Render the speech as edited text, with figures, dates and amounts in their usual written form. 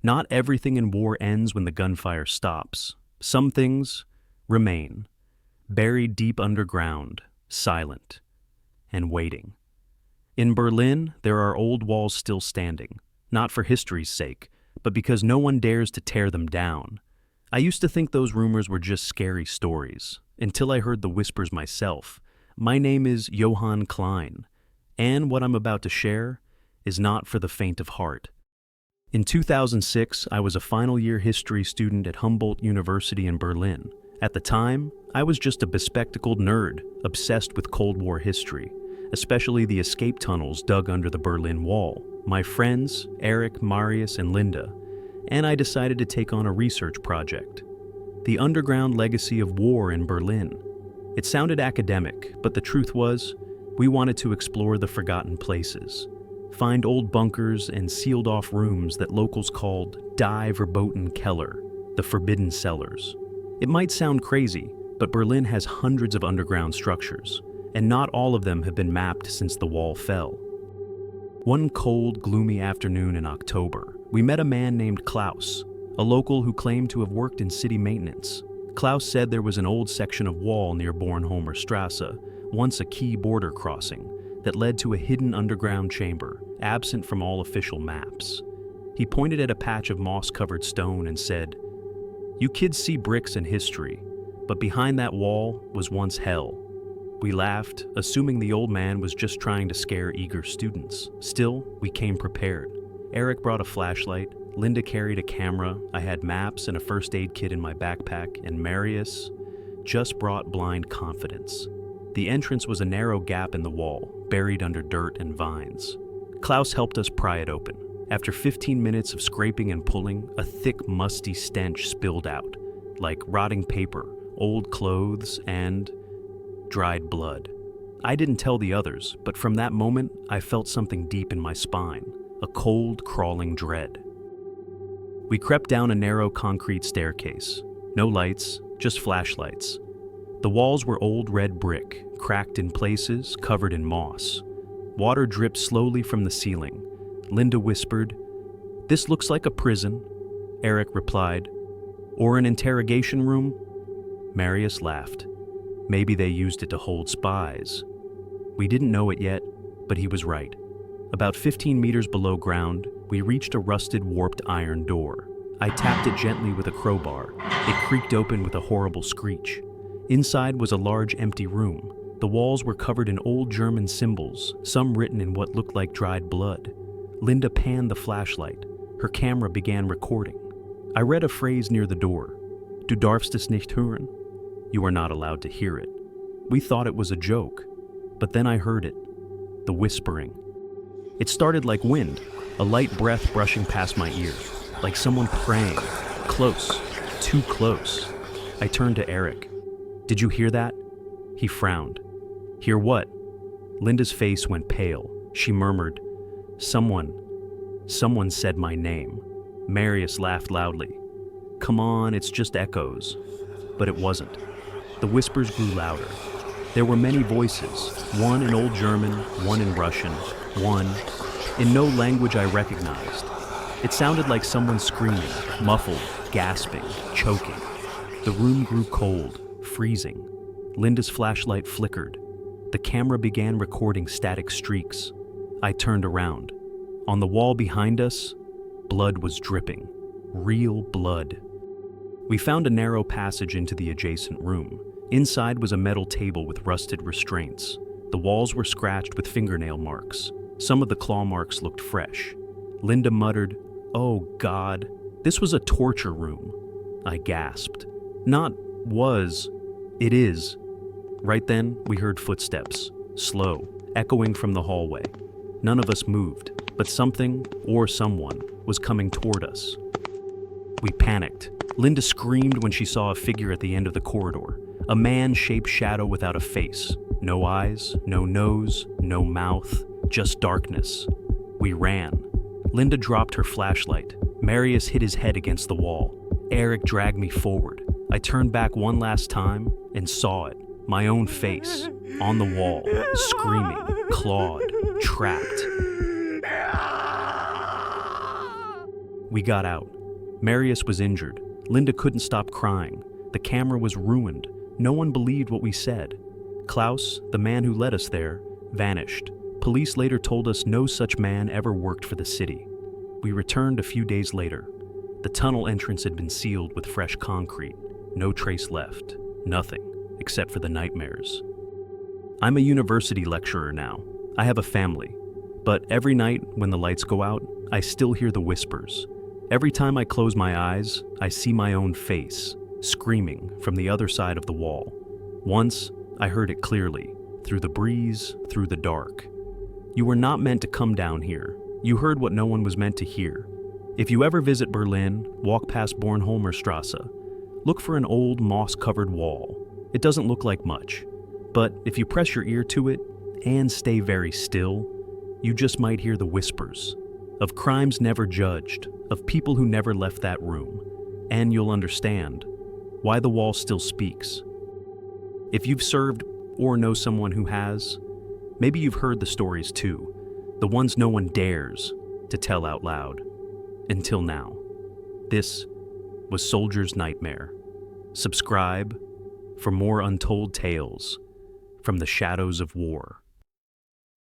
Not everything in war ends when the gunfire stops. Some things remain, buried deep underground, silent, and waiting. In Berlin, there are old walls still standing, not for history's sake, but because no one dares to tear them down. I used to think those rumors were just scary stories, until I heard the whispers myself. My name is Johann Klein, and what I'm about to share is not for the faint of heart. In 2006, I was a final-year history student at Humboldt University in Berlin. At the time, I was just a bespectacled nerd, obsessed with Cold War history, especially the escape tunnels dug under the Berlin Wall. My friends, Eric, Marius, and Linda, and I decided to take on a research project. The underground legacy of war in Berlin. It sounded academic, but the truth was, we wanted to explore the forgotten places. Find old bunkers and sealed-off rooms that locals called Die Verboten Keller, the Forbidden Cellars. It might sound crazy, but Berlin has hundreds of underground structures, and not all of them have been mapped since the wall fell. One cold, gloomy afternoon in October, we met a man named Klaus, a local who claimed to have worked in city maintenance. Klaus said there was an old section of wall near Bornholmer Strasse, once a key border crossing, that led to a hidden underground chamber, absent from all official maps. He pointed at a patch of moss-covered stone and said, "You kids see bricks in history, but behind that wall was once hell." We laughed, assuming the old man was just trying to scare eager students. Still, we came prepared. Eric brought a flashlight, Linda carried a camera, I had maps and a first aid kit in my backpack, and Marius just brought blind confidence. The entrance was a narrow gap in the wall, buried under dirt and vines. Klaus helped us pry it open. After 15 minutes of scraping and pulling, a thick, musty stench spilled out, like rotting paper, old clothes, and dried blood. I didn't tell the others, but from that moment, I felt something deep in my spine, a cold, crawling dread. We crept down a narrow concrete staircase. No lights, just flashlights. The walls were old red brick, cracked in places, covered in moss. Water dripped slowly from the ceiling. Linda whispered, "This looks like a prison." Eric replied, "Or an interrogation room?" Marius laughed. Maybe they used it to hold spies. We didn't know it yet, but he was right. About 15 meters below ground, we reached a rusted, warped iron door. I tapped it gently with a crowbar. It creaked open with a horrible screech. Inside was a large, empty room. The walls were covered in old German symbols, some written in what looked like dried blood. Linda panned the flashlight. Her camera began recording. I read a phrase near the door. "Du darfst es nicht hören." You are not allowed to hear it. We thought it was a joke, but then I heard it. The whispering. It started like wind, a light breath brushing past my ear, like someone praying. Close, too close. I turned to Eric. "Did you hear that?" He frowned. "Hear what?" Linda's face went pale. She murmured, Someone said my name." Marius laughed loudly. "Come on, it's just echoes." But it wasn't. The whispers grew louder. There were many voices, one in Old German, one in Russian, one in no language I recognized. It sounded like someone screaming, muffled, gasping, choking. The room grew cold, freezing. Linda's flashlight flickered. The camera began recording static streaks. I turned around. On the wall behind us, blood was dripping. Real blood. We found a narrow passage into the adjacent room. Inside was a metal table with rusted restraints. The walls were scratched with fingernail marks. Some of the claw marks looked fresh. Linda muttered, "Oh God, this was a torture room." I gasped. "Not was, it is." Right then, we heard footsteps, slow, echoing from the hallway. None of us moved, but something, or someone, was coming toward us. We panicked. Linda screamed when she saw a figure at the end of the corridor, a man-shaped shadow without a face. No eyes, no nose, no mouth, just darkness. We ran. Linda dropped her flashlight. Marius hit his head against the wall. Eric dragged me forward. I turned back one last time and saw it, my own face, on the wall, screaming, clawed, trapped. We got out. Marius was injured. Linda couldn't stop crying. The camera was ruined. No one believed what we said. Klaus, the man who led us there, vanished. Police later told us no such man ever worked for the city. We returned a few days later. The tunnel entrance had been sealed with fresh concrete. No trace left. Nothing, except for the nightmares. I'm a university lecturer now. I have a family. But every night when the lights go out, I still hear the whispers. Every time I close my eyes, I see my own face, screaming from the other side of the wall. Once, I heard it clearly, through the breeze, through the dark. You were not meant to come down here. You heard what no one was meant to hear. If you ever visit Berlin, walk past Bornholmer Strasse. Look for an old moss-covered wall. It doesn't look like much, but if you press your ear to it and stay very still, you just might hear the whispers of crimes never judged, of people who never left that room, and you'll understand why the wall still speaks. If you've served or know someone who has, maybe you've heard the stories too, the ones no one dares to tell out loud. Until now. This was Soldier's Nightmare. Subscribe for more untold tales from the shadows of war.